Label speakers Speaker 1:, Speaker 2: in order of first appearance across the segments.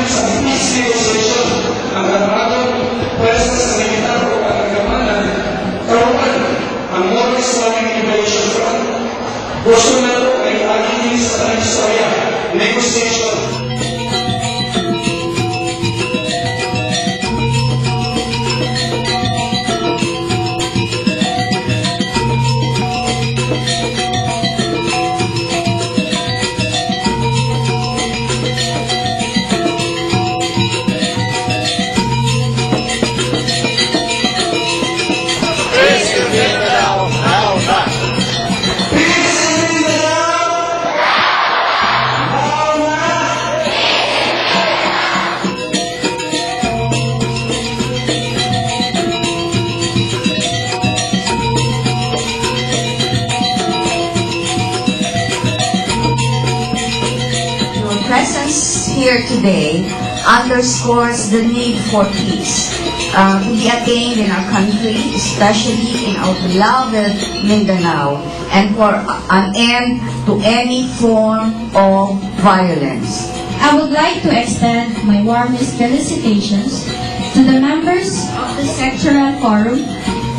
Speaker 1: Ayon sa peace negotiation, ang armadong presence sa militar o pagkamanan, karuan ang North Islamic Liberation Front. Bolsonaro ay agihin sa istorya, negotiation.
Speaker 2: Presence here today underscores the need for peace to be attained in our country, especially in our beloved Mindanao, and for an end to any form of violence.
Speaker 3: I would like to extend my warmest felicitations to the members of the Sectoral Forum,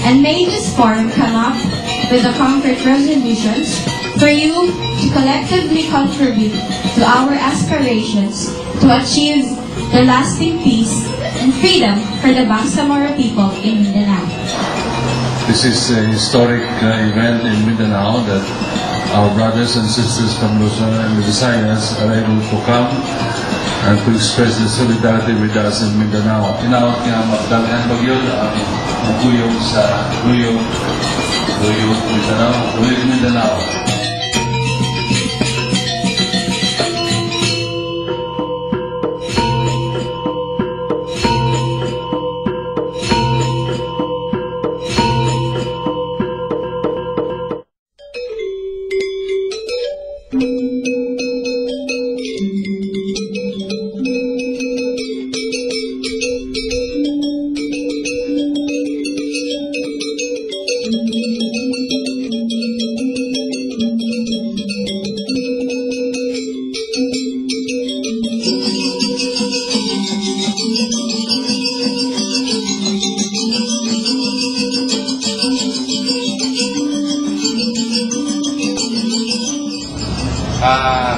Speaker 3: and may this forum come up with the concrete resolutions for you to collectively contribute to our aspirations to achieve the lasting peace and freedom for the Bangsamoro people in Mindanao.
Speaker 4: This is a historic event in Mindanao that our brothers and sisters from Luzon and the Visayas are able to come and to express their solidarity with us in Mindanao. Inawat nga magdalhan bagyo ang maguyong sa Luyog, Mindanao.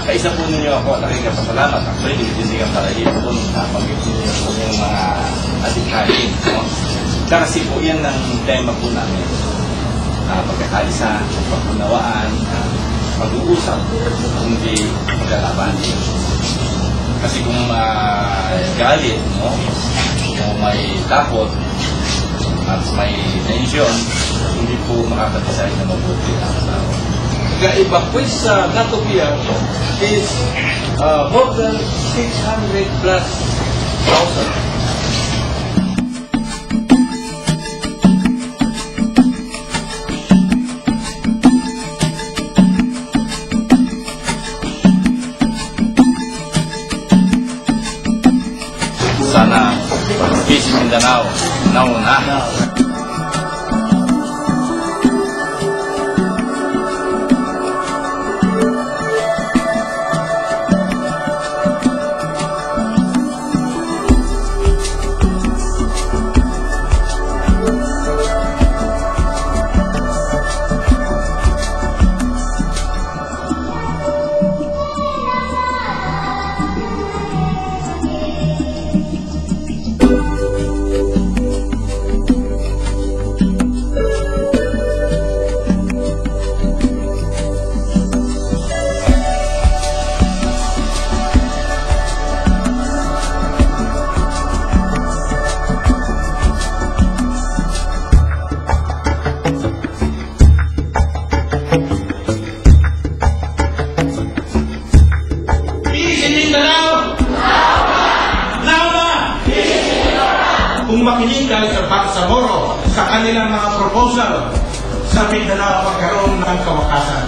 Speaker 5: Kaisa po ninyo ako, nakikipasalamat. Actually, dinitigan para yun po nung napag-ibig ninyo po yung mga adhikain. No? Kasi po yan ang tema po namin. Pagkakaisa, pag-unawaan, pag-uusap, hindi maglalaban. Kasi kung galit, no? Kung may takot, at may tension, hindi po makakadesign na mabuti ang tao.
Speaker 6: Ga-evacuate sa Gatopia is more than 600 plus thousand.
Speaker 5: Sana peace Mindanao, nauna.
Speaker 6: Kung makinig dahil sa Bangsamoro sa kanilang mga proposal sa Mindanao pagkaroon ng kawakasan.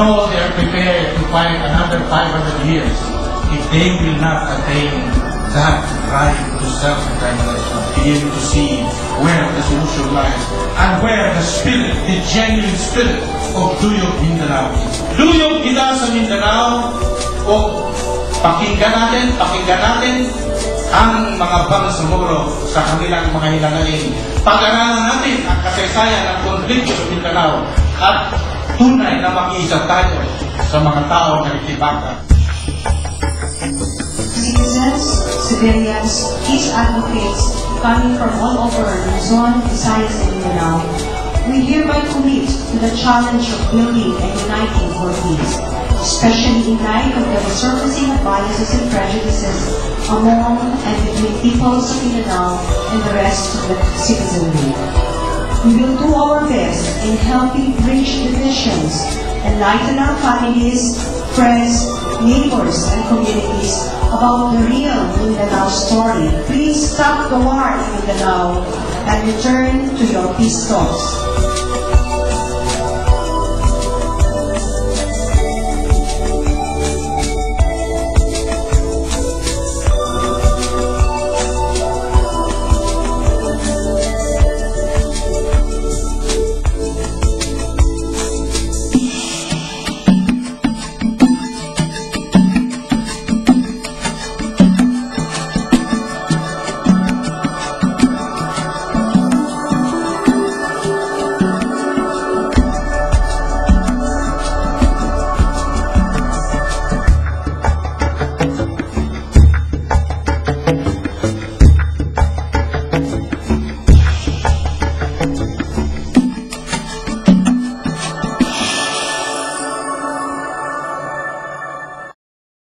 Speaker 6: So they are prepared to fight another 500 years if they will not attain that right to self-determination, be able to see where the solution lies and where the spirit, the genuine spirit of Duyog Mindanao is. Duyog kita sa Mindanao o pakinggan natin ang mga Bangsamoro sa kanilang mga hilangain. Pag-aralan natin ang kasaysayan ng konflikto sa Mindanao at tunay na makiisa tayo sa mga tao na itibaka.
Speaker 7: Citizens, civilians, peace advocates coming from all over Luzon, Visayas, and Mindanao, we hereby commit to the challenge of building and uniting for peace, especially in light of the resurfacing of biases and prejudices among and between peoples of Mindanao and the rest of the citizenry. We will do our best in helping bridge divisions, enlighten our families, friends, neighbors, and communities about the real Mindanao story. Please stop the war in Mindanao and return to your peace talks.